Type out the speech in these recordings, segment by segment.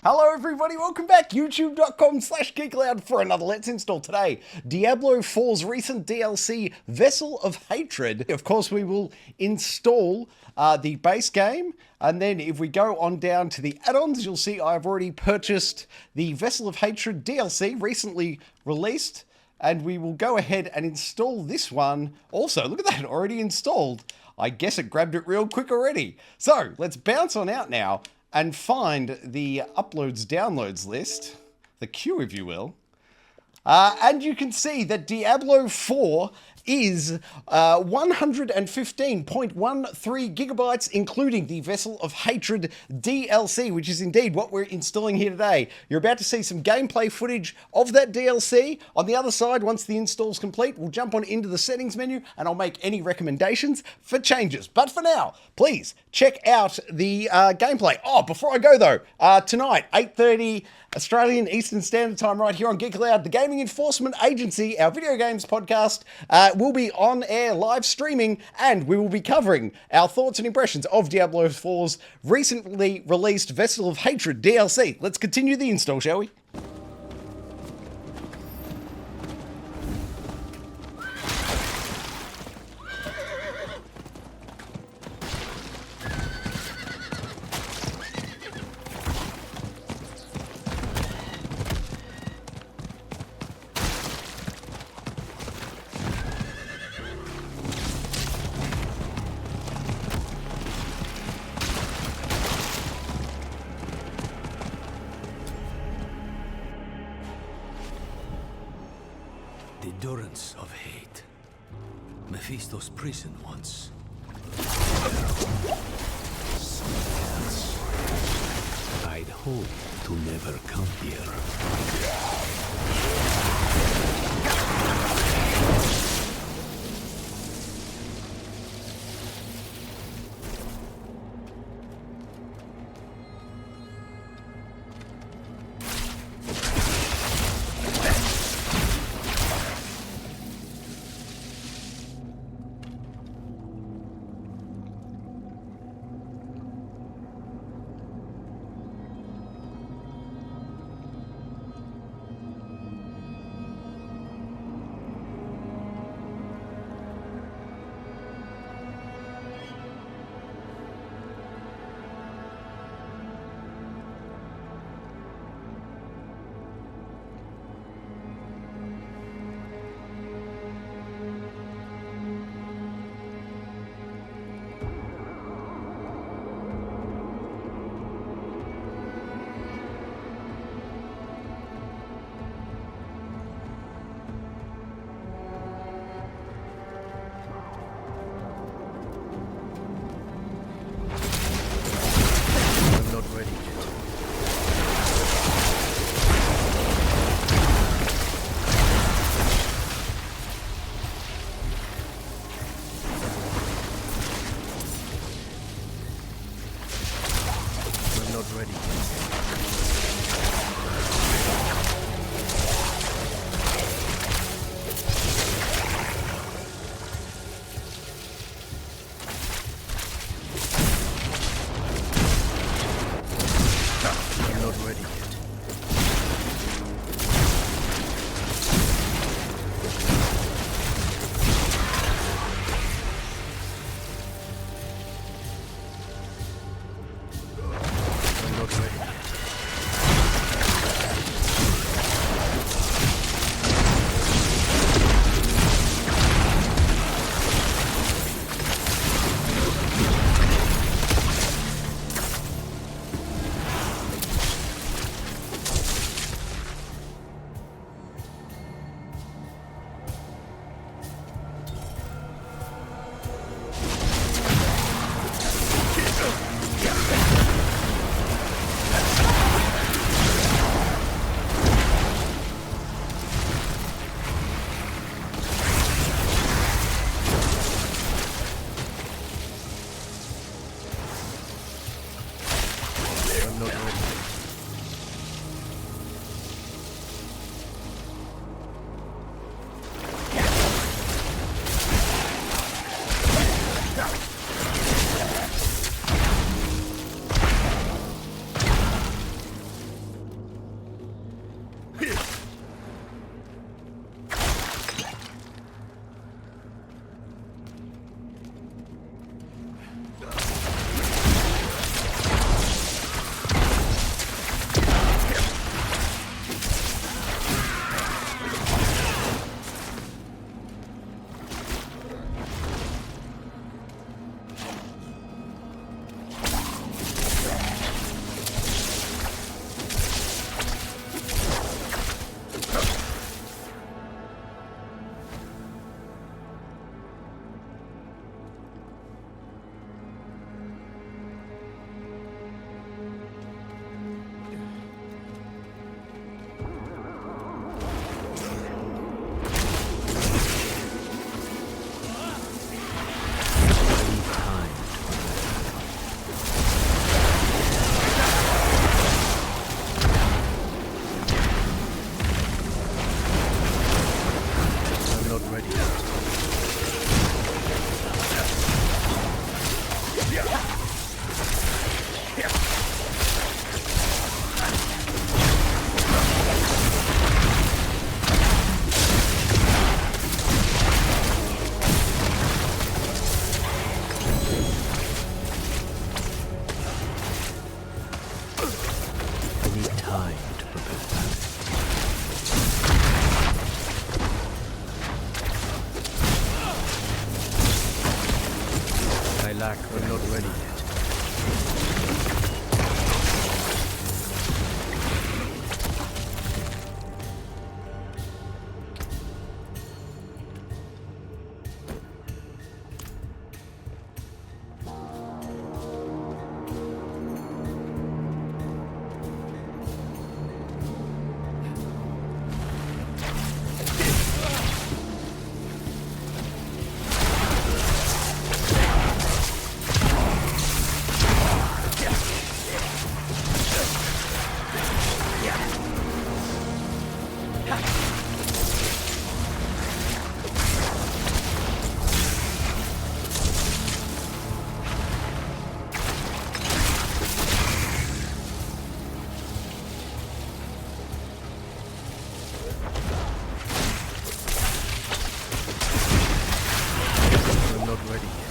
Hello everybody, welcome back, youtube.com/Geek Aloud for another Let's Install today. Diablo 4's recent DLC, Vessel of Hatred. Of course, we will install the base game, and then if we go on down to the add-ons, you'll see I've already purchased the Vessel of Hatred DLC, recently released, and we will go ahead and install this one. Also, look at that, already installed. I guess it grabbed it real quick already. So, let's bounce on out now and find the uploads downloads list, the queue if you will. And you can see that Diablo 4 is 115.13 gigabytes, including the Vessel of Hatred DLC, which is indeed what we're installing here today. You're about to see some gameplay footage of that DLC. On the other side, once the install's complete, we'll jump on into the settings menu and I'll make any recommendations for changes. But for now, please check out the gameplay. Oh, before I go though, tonight, 8:30 Australian Eastern Standard Time right here on Geek Aloud, the Gaming Enforcement Agency, our video games podcast, will be on air live streaming, and we will be covering our thoughts and impressions of Diablo 4's recently released Vessel of Hatred DLC. Let's continue the install, shall we? The endurance of hate. Mephisto's prison once. Something else. I'd hope to never come here. time to prepare that. I lack, but not ready yet. I'm not ready yet.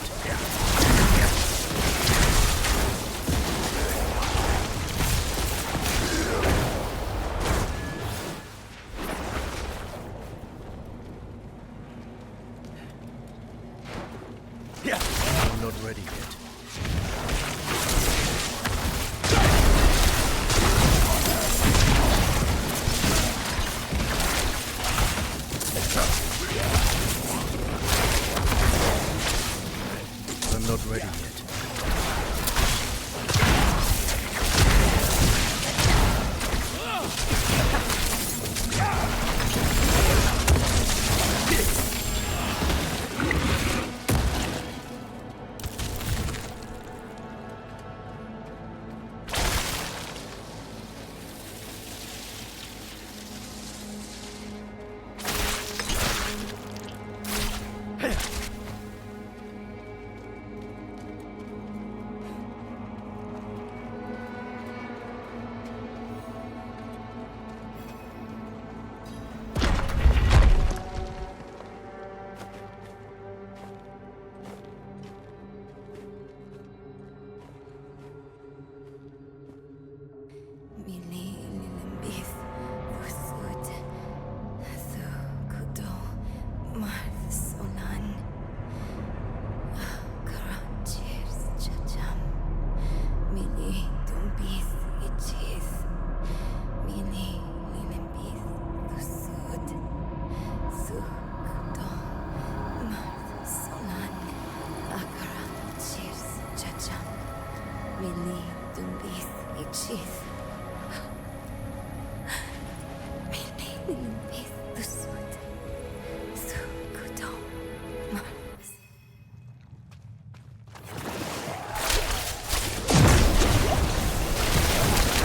I'm not ready yet.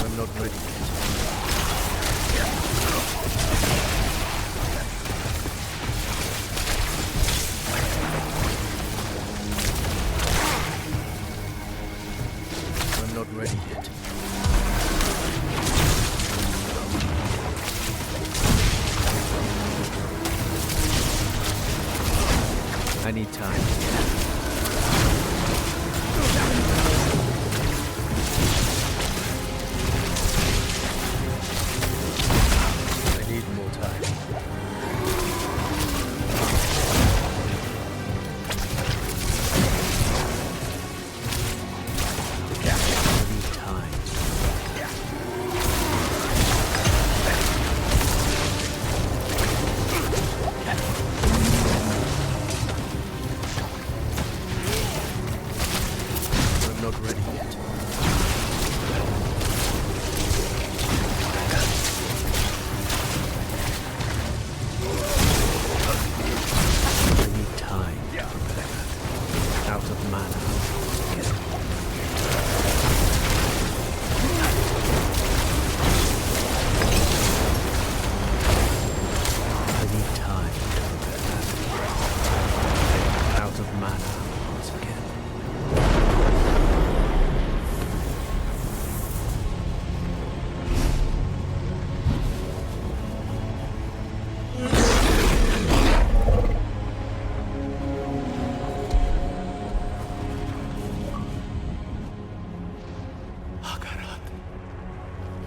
I'm not ready yet. I'm not ready yet. I need time. I need more time. I need time.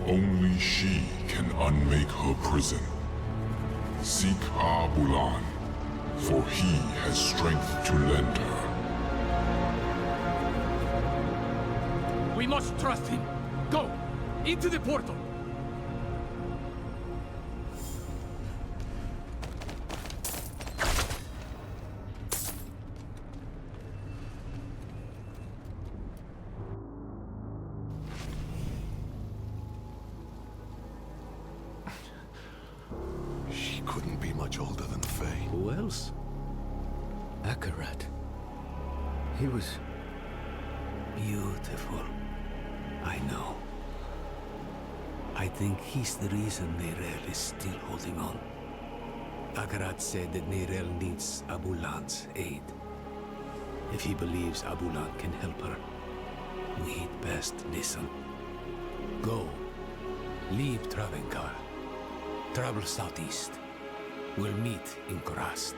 Only she can unmake her prison. Seek Abulan, for he has strength to lend her. We must trust him. Go! Into the portal! She couldn't be much older than Faye. Who else? Akarat. He was beautiful. I know. I think he's the reason Neyrelle is still holding on. Akarat said that Neyrelle needs Abulan's aid. If he believes Abulan can help her, we'd best listen. Go. Leave Travenkar. Travel southeast. We'll meet in Korast.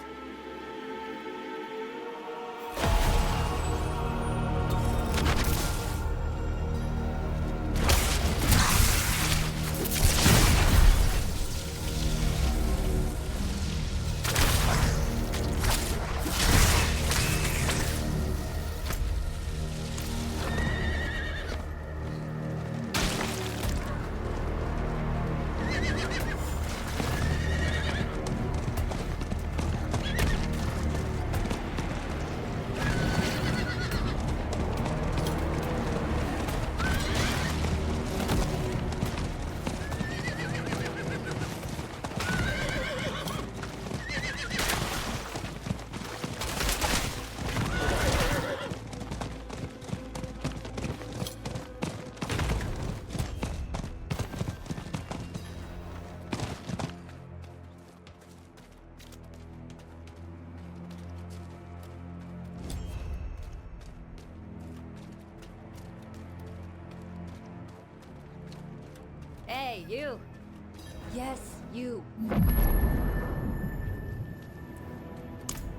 Hey, you! Yes, you.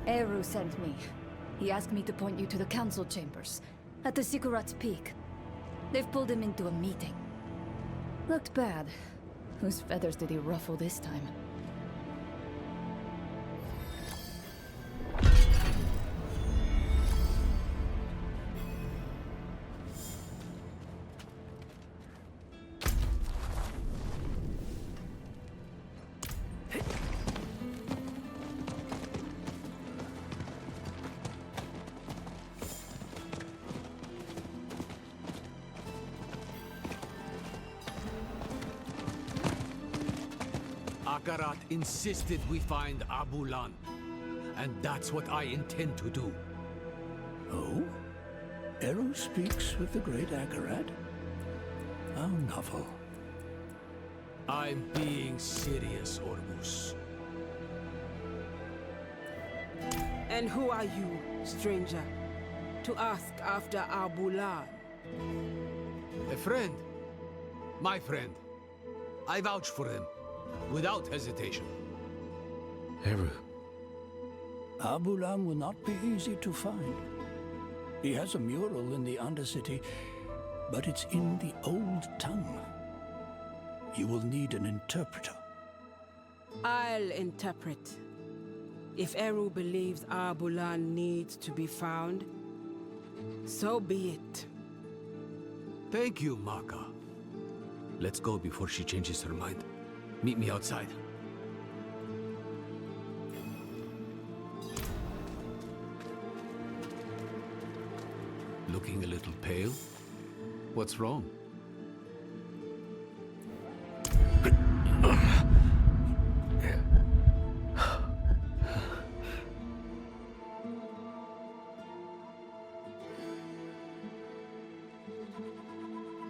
Eru sent me. He asked me to point you to the council chambers, at the Sikurat's Peak. They've pulled him into a meeting. Looked bad. Whose feathers did he ruffle this time? Akarat insisted we find Abulan. And that's what I intend to do. Oh? Eru speaks with the great Akarat? How novel. I'm being serious, Ormus. And who are you, stranger, to ask after Abulan? A friend. My friend. I vouch for him. Without hesitation. Eru. Abulan will not be easy to find. He has a mural in the Undercity, but it's in the old tongue. You will need an interpreter. I'll interpret. If Eru believes Abulan needs to be found, so be it. Thank you, Maka. Let's go before she changes her mind. Meet me outside. Looking a little pale? What's wrong?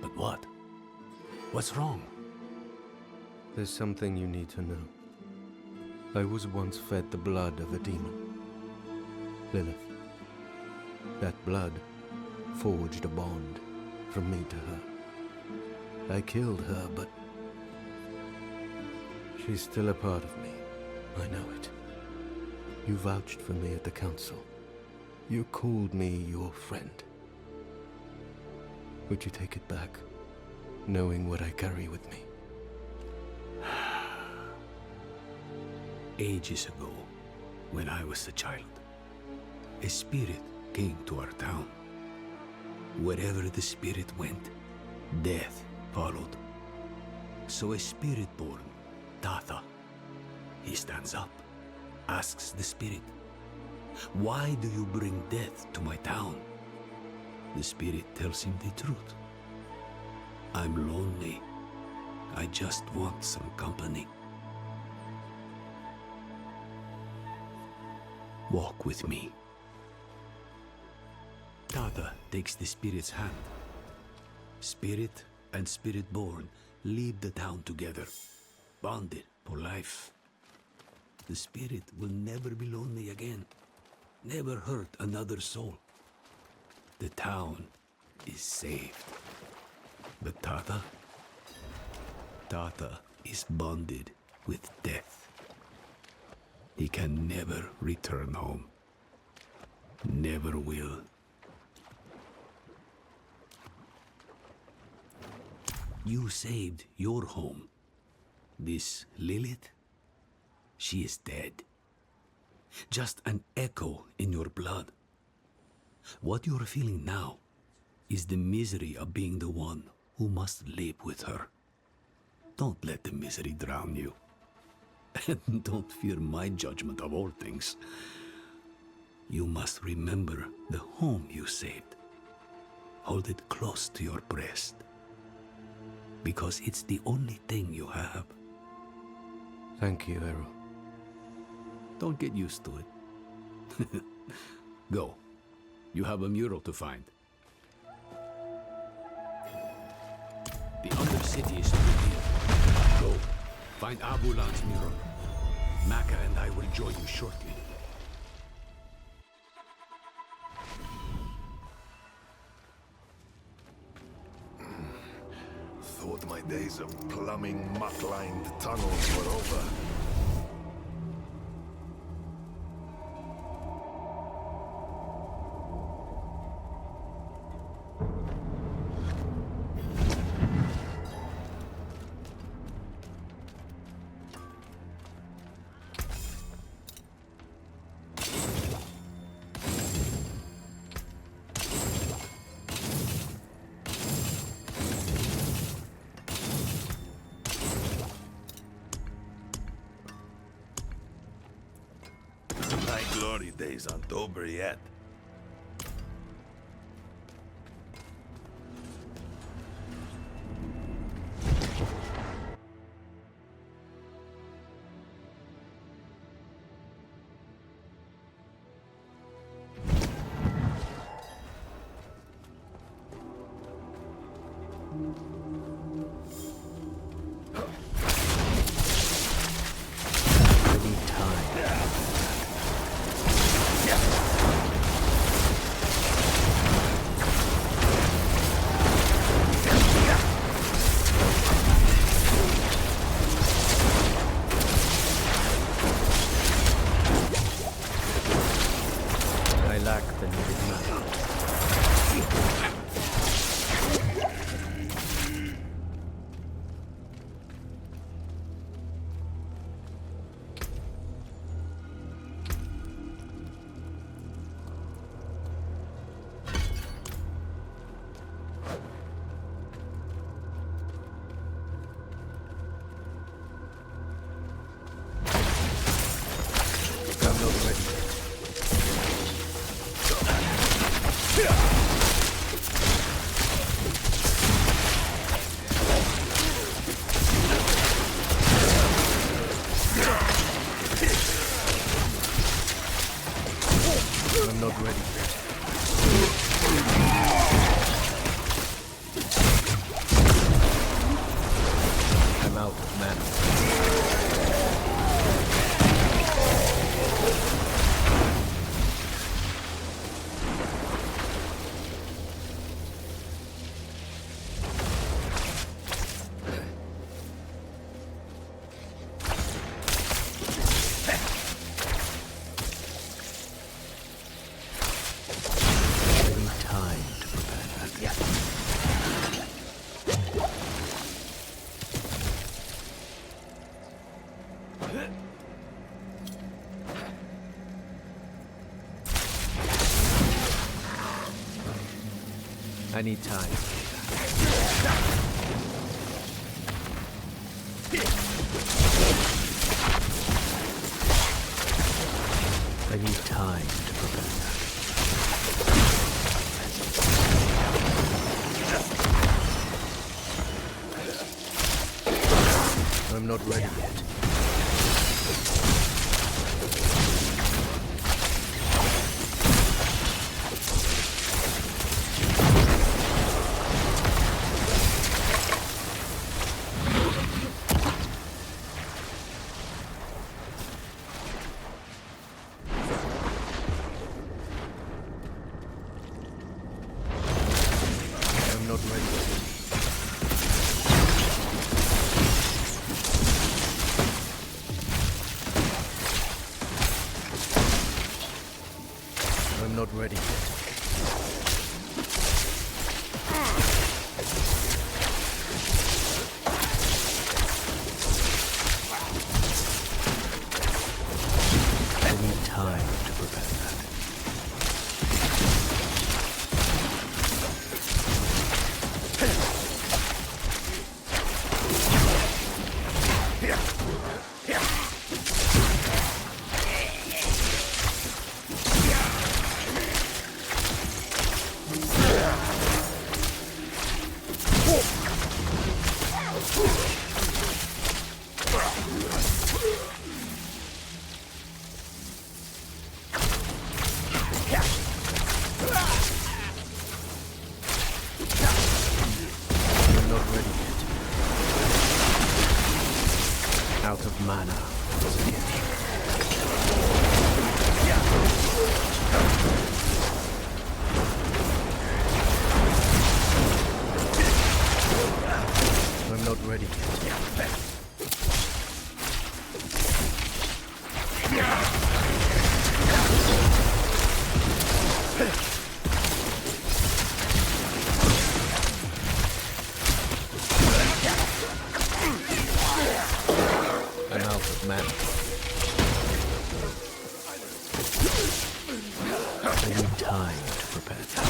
But what? What's wrong? There's something you need to know. I was once fed the blood of a demon. Lilith. That blood forged a bond from me to her. I killed her, but she's still a part of me. I know it. You vouched for me at the council. You called me your friend. Would you take it back? knowing what I carry with me. Ages ago, when I was a child, a spirit came to our town. Wherever the spirit went, death followed. So a spirit born, Tatha, he stands up, asks the spirit, "Why do you bring death to my town?" The spirit tells him the truth. "I'm lonely. I just want some company. Walk with me." Tatha takes the spirit's hand. Spirit and spirit-born leave the town together, bonded for life. The spirit will never be lonely again, never hurt another soul. The town is saved. But Tatha is bonded with death. He can never return home. Never will. You saved your home. This Lilith, she is dead. Just an echo in your blood. What you're feeling now is the misery of being the one who must live with her. Don't let the misery drown you. And don't fear my judgment of all things. You must remember the home you saved. Hold it close to your breast, because it's the only thing you have. Thank you, Eru. Don't get used to it. Go. You have a mural to find. The Undercity is through here. Go. Find Abulan's mural. Maka and I will join you shortly. Thought my days of plumbing muck-lined tunnels were over. My glory days aren't over yet. I need time. I need time to prepare that. I'm not ready yet. I'm not ready yet. I'm not ready yet. I need time to prepare that. I'm not ready yet. Out of mana once again. I'm not ready yet. I'm out of mana. I need time to prepare that.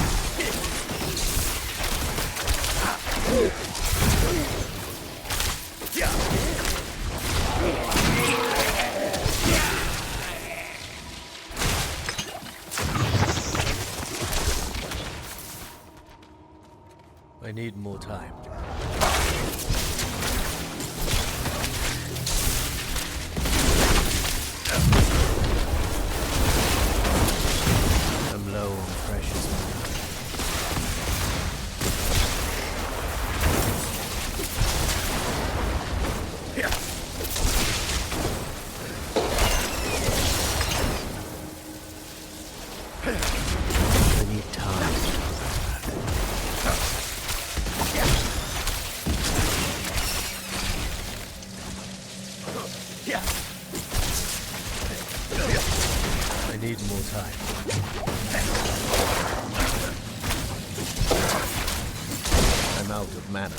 I need more time. I'm low on precious mana. I need time. I need more time. I'm out of mana.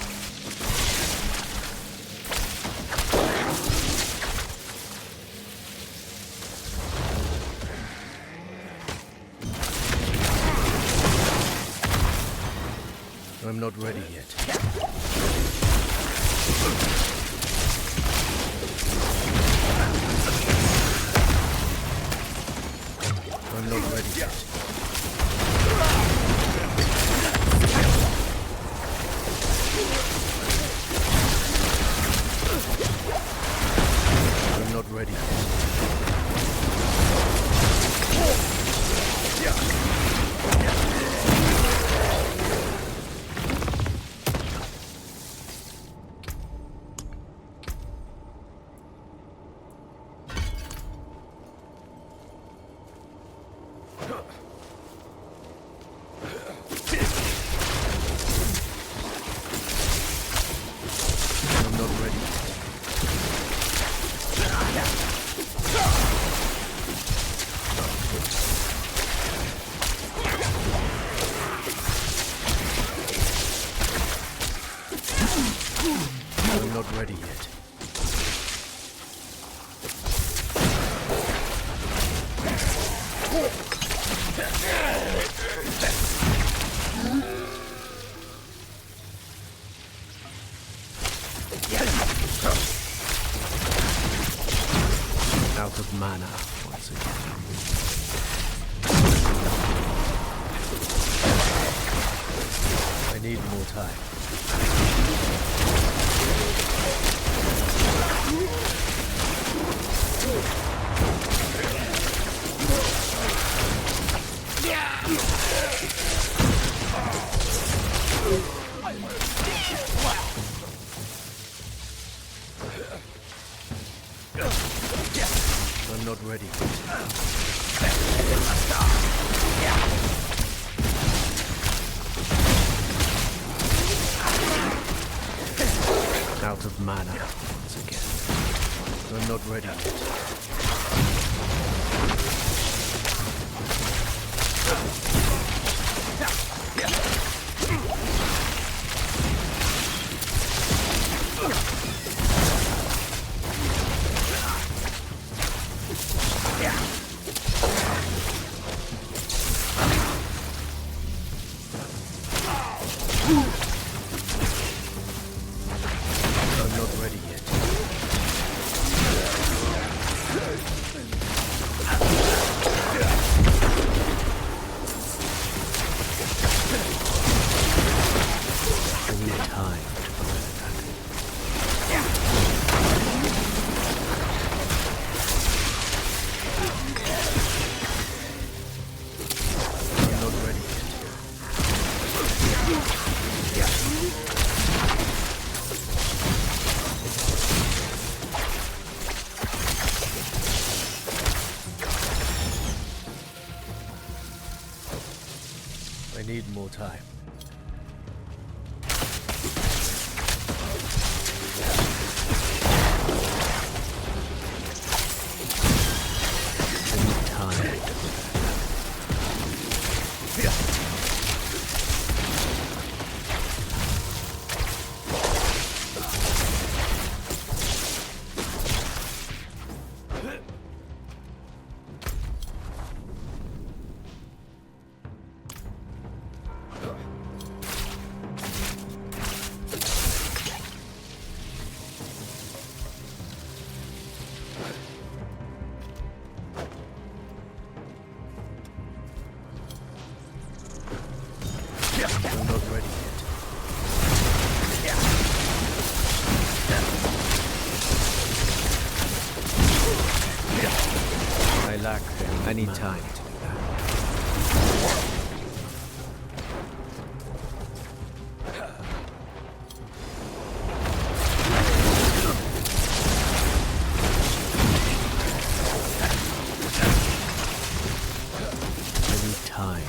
I'm not ready yet. I'm not ready yet. I'm not ready I'm not ready. I'm not ready yet. mana once again. I need more time. I'm not ready. Out of mana once again. I'm not ready yet. I'm not ready yet. I need time to prepare that. I'm not ready yet. I need more time. I need time. I'm not ready yet. I lack. I need time to do that. I need time.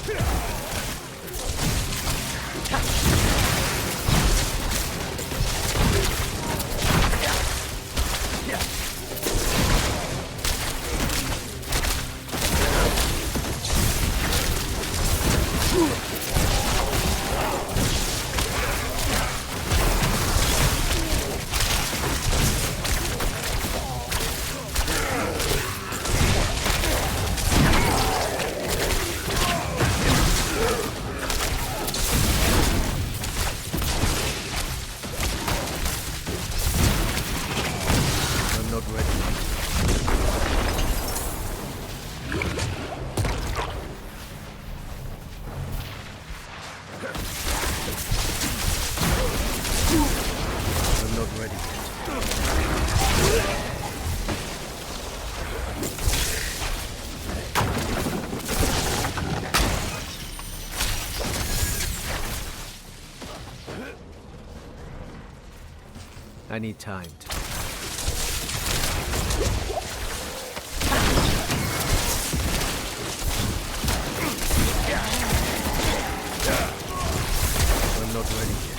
I'm not ready. I'm not ready yet. I need time to. I'm not ready yet.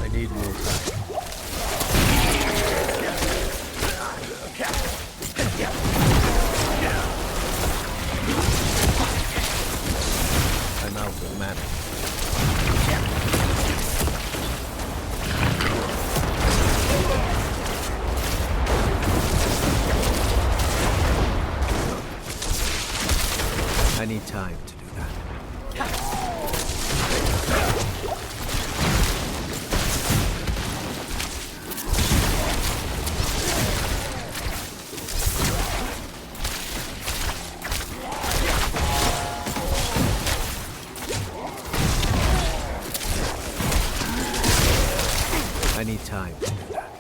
I need more time. I'm out of mana. I need time to do that.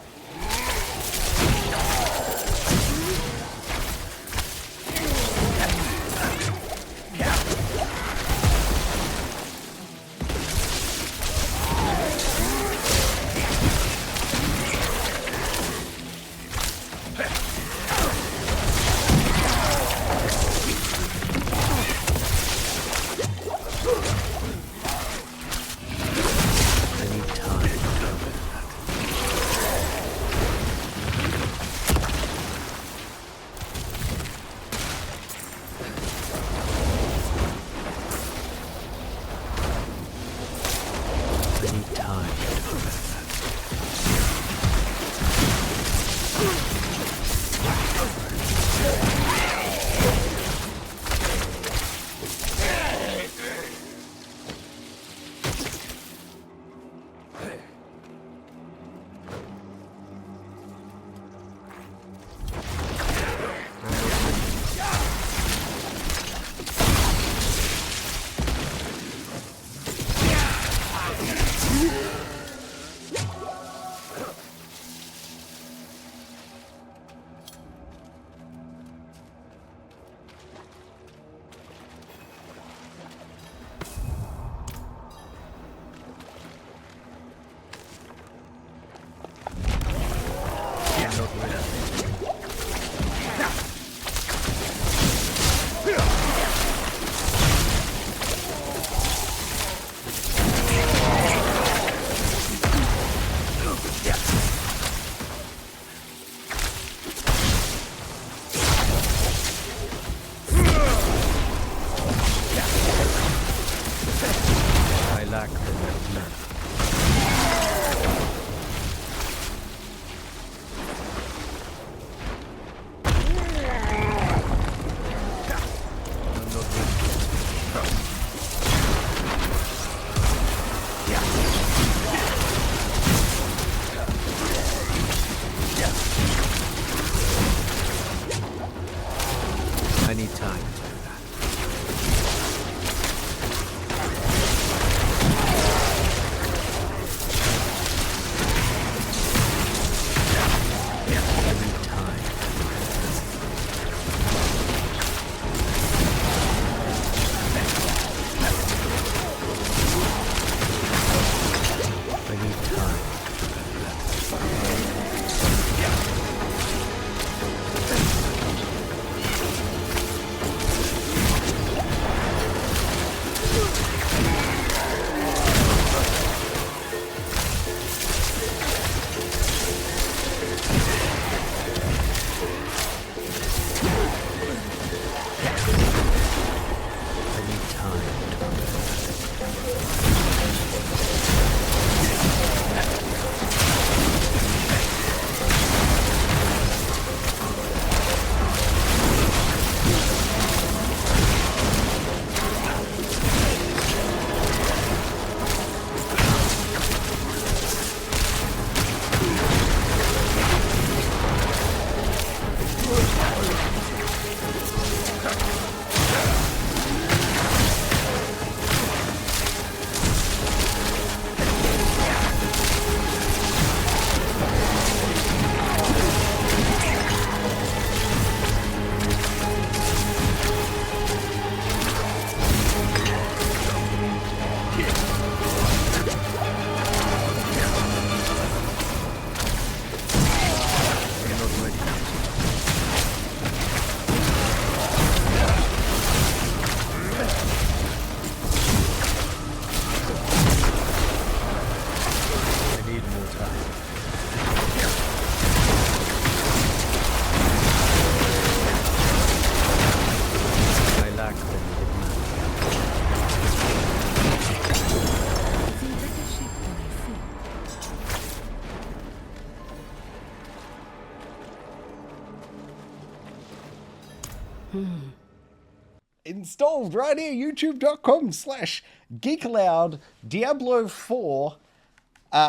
Installed right here, youtube.com/Geek Aloud, Diablo 4.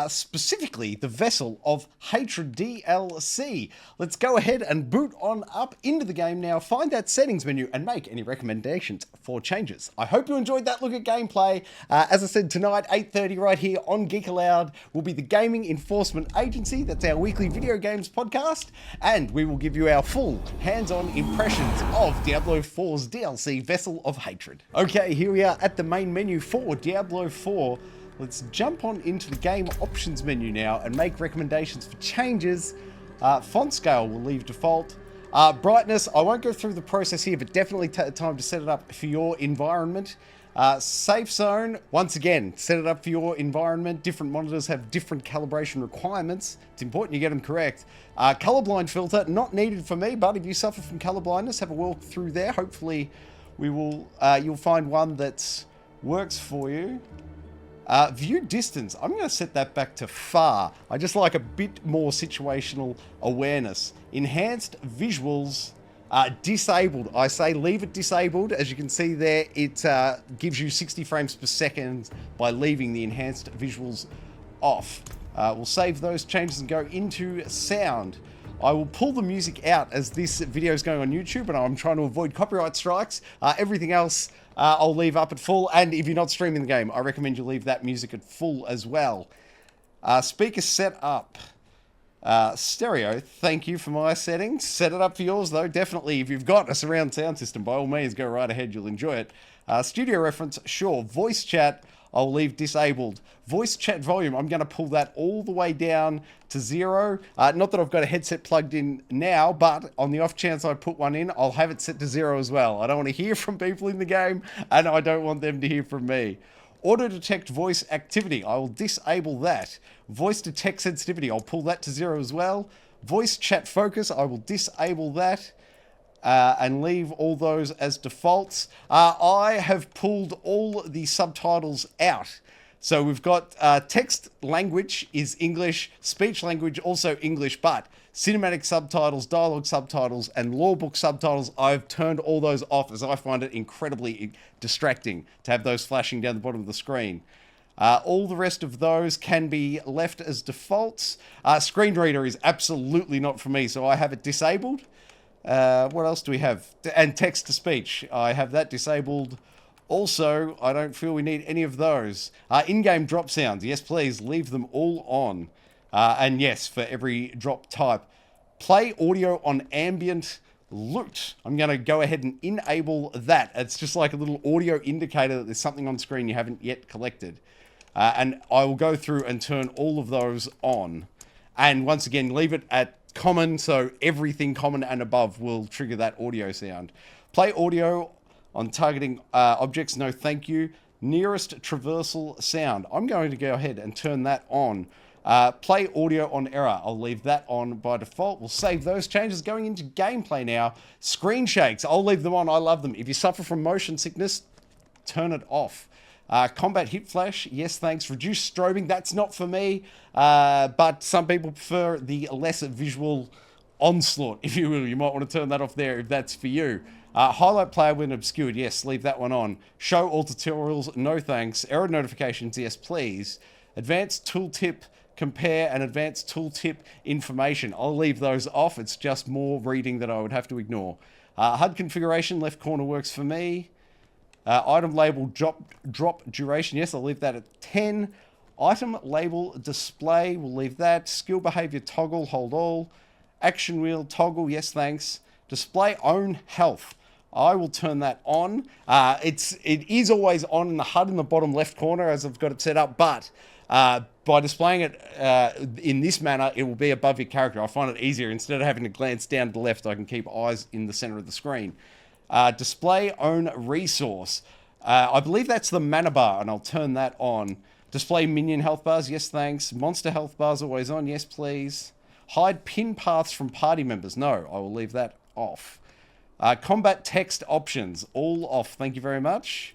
specifically the Vessel of Hatred DLC. Let's go ahead and boot on up into the game now, find that settings menu, and make any recommendations for changes. I hope you enjoyed that look at gameplay. As I said, tonight, 8:30 right here on Geek Aloud will be the Gaming Enforcement Agency. That's our weekly video games podcast, and we will give you our full hands-on impressions of Diablo 4's DLC, Vessel of Hatred. Okay, here we are at the main menu for Diablo 4. Let's jump on into the game options menu now and make recommendations for changes. Font scale we'll leave default. Brightness, I won't go through the process here, but definitely take the time to set it up for your environment. Safe zone, once again, set it up for your environment. Different monitors have different calibration requirements. It's important you get them correct. Colorblind filter, not needed for me, but if you suffer from color blindness, have a walk through there. Hopefully you'll find one that works for you. View distance, I'm going to set that back to far. I just like a bit more situational awareness. Enhanced visuals, disabled. I say leave it disabled. As you can see there, it gives you 60 frames per second by leaving the enhanced visuals off. We'll save those changes and go into sound. I will pull the music out as this video is going on YouTube, and I'm trying to avoid copyright strikes. Everything else I'll leave up at full, and if you're not streaming the game, I recommend you leave that music at full as well. Speaker set up. Stereo, thank you for my settings. Set it up for yours though, definitely. If you've got a surround sound system, by all means, go right ahead, you'll enjoy it. Studio reference, sure. Voice chat, I'll leave disabled. Voice chat volume, I'm going to pull that all the way down to 0. Not that I've got a headset plugged in now, but on the off chance I put one in, I'll have it set to 0 as well. I don't want to hear from people in the game, and I don't want them to hear from me. Auto detect voice activity, I will disable that. Voice detect sensitivity, I'll pull that to 0 as well. Voice chat focus, I will disable that. And leave all those as defaults. I have pulled all the subtitles out. So we've got text language is English, speech language also English, but cinematic subtitles, dialogue subtitles, and law book subtitles, I've turned all those off as I find it incredibly distracting to have those flashing down the bottom of the screen. All the rest of those can be left as defaults. Screen reader is absolutely not for me, so I have it disabled. What else do we have? And text to speech, I have that disabled. Also, I don't feel we need any of those. In-game drop sounds, yes please, leave them all on. And yes, for every drop type. Play audio on ambient loot. I'm going to go ahead and enable that. It's just like a little audio indicator that there's something on screen you haven't yet collected. And I will go through and turn all of those on. And once again, leave it at common, so everything common and above will trigger that audio sound. Play audio on targeting objects, no thank you. Nearest traversal sound, I'm going to go ahead and turn that on. Play audio on error, I'll leave that on by default. We'll save those changes. Going into gameplay now. Screen shakes, I'll leave them on, I love them. If you suffer from motion sickness, turn it off. Combat hit flash, yes thanks. Reduced strobing, that's not for me, but some people prefer the less visual onslaught, if you will. You might want to turn that off there if that's for you. Highlight player when obscured, yes, leave that one on. Show all tutorials, no thanks. Error notifications, yes please. Advanced tooltip, compare, and advanced tooltip information. I'll leave those off, it's just more reading that I would have to ignore. HUD configuration, left corner works for me. Item label drop duration, yes, I'll leave that at 10. Item label display, we'll leave that. Skill behavior toggle, hold all. Action wheel toggle, yes thanks. Display own health, I will turn that on. It is always on in the HUD in the bottom left corner as I've got it set up, but by displaying it in this manner, it will be above your character. I find it easier. Instead of having to glance down to the left, I can keep eyes in the center of the screen. Display own resource. I believe that's the mana bar, and I'll turn that on. Display minion health bars, yes thanks. Monster health bars always on, yes please. Hide pin paths from party members, no, I will leave that off. Combat text options, all off, thank you very much.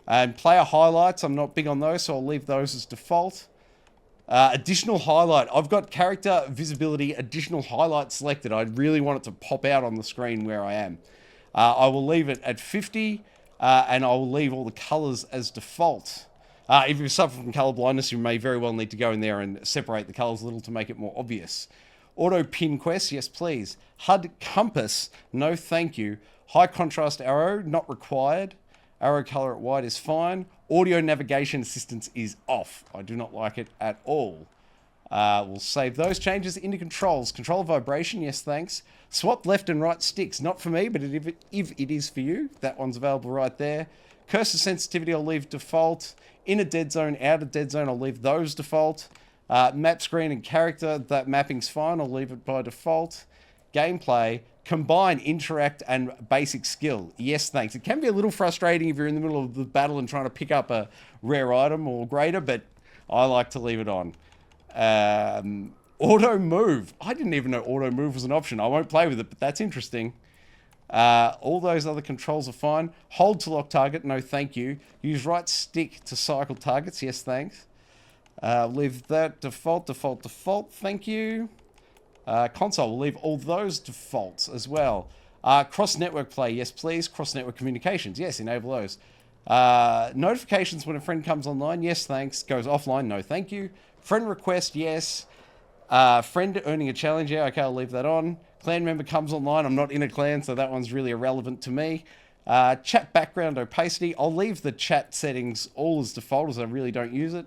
And player highlights, I'm not big on those, so I'll leave those as default. Additional highlight, I've got character visibility, additional highlight selected. I really want it to pop out on the screen where I am. I will leave it at 50, and I will leave all the colors as default. If you suffer from color blindness, you may very well need to go in there and separate the colors a little to make it more obvious. Auto pin quest, yes please. HUD compass, no thank you. High contrast arrow, not required. Arrow color at white is fine. Audio navigation assistance is off. I do not like it at all. We'll save those changes into controls. Control vibration, yes thanks. Swap left and right sticks, not for me, but if it is for you, that one's available right there. Cursor sensitivity, I'll leave default. Inner dead zone, outer dead zone, I'll leave those default. Map screen and character, that mapping's fine, I'll leave it by default. Gameplay, combine, interact, and basic skill. Yes, thanks. It can be a little frustrating if you're in the middle of the battle and trying to pick up a rare item or greater, but I like to leave it on. Auto move. I didn't even know auto move was an option. I won't play with it, but that's interesting. All those other controls are fine. Hold to lock target, no thank you. Use right stick to cycle targets, yes thanks. Leave that default, thank you. Console, we'll leave all those defaults as well. Cross-network play, yes please. Cross-network communications, yes, enable those. Notifications when a friend comes online, yes thanks. Goes offline, no thank you. Friend request, yes. Friend earning a challenge, yeah, okay, I'll leave that on. Clan member comes online, I'm not in a clan, so that one's really irrelevant to me. Chat background opacity, I'll leave the chat settings all as default as I really don't use it.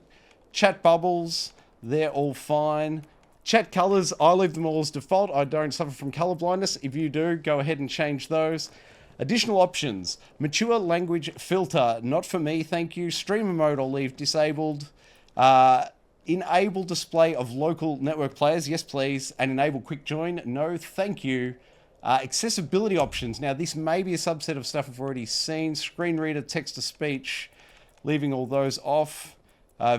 Chat bubbles, they're all fine. Chat colors, I leave them all as default. I don't suffer from color blindness. If you do, go ahead and change those. Additional options. Mature language filter, not for me, thank you. Streamer mode, I'll leave disabled. Enable display of local network players, yes please. And enable quick join, no thank you. Accessibility options. Now this may be a subset of stuff we've already seen. Screen reader, text to speech, leaving all those off.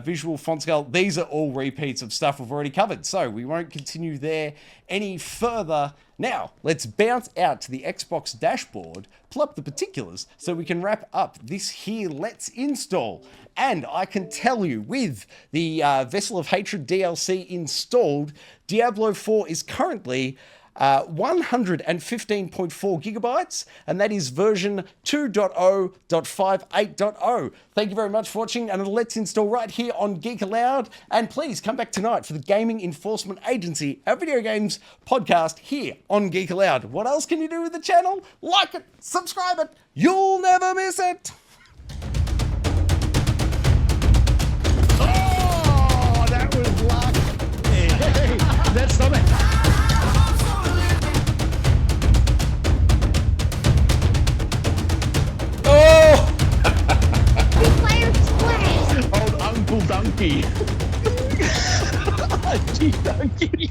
Visual font scale, these are all repeats of stuff we've already covered, so we won't continue there any further. Now, let's bounce out to the Xbox dashboard, pull up the particulars, so we can wrap up this here Let's Install. And I can tell you, with the Vessel of Hatred DLC installed, Diablo 4 is currently 115.4 gigabytes, and that is version 2.0.58.0. Thank you very much for watching, and let's install right here on Geek Aloud. And please come back tonight for the Gaming Enforcement Agency, our video games podcast here on Geek Aloud. What else can you do with the channel? Like it, subscribe it, you'll never miss it. Oh, that was luck. Hey, that's something. Old Uncle Donkey. Donkey.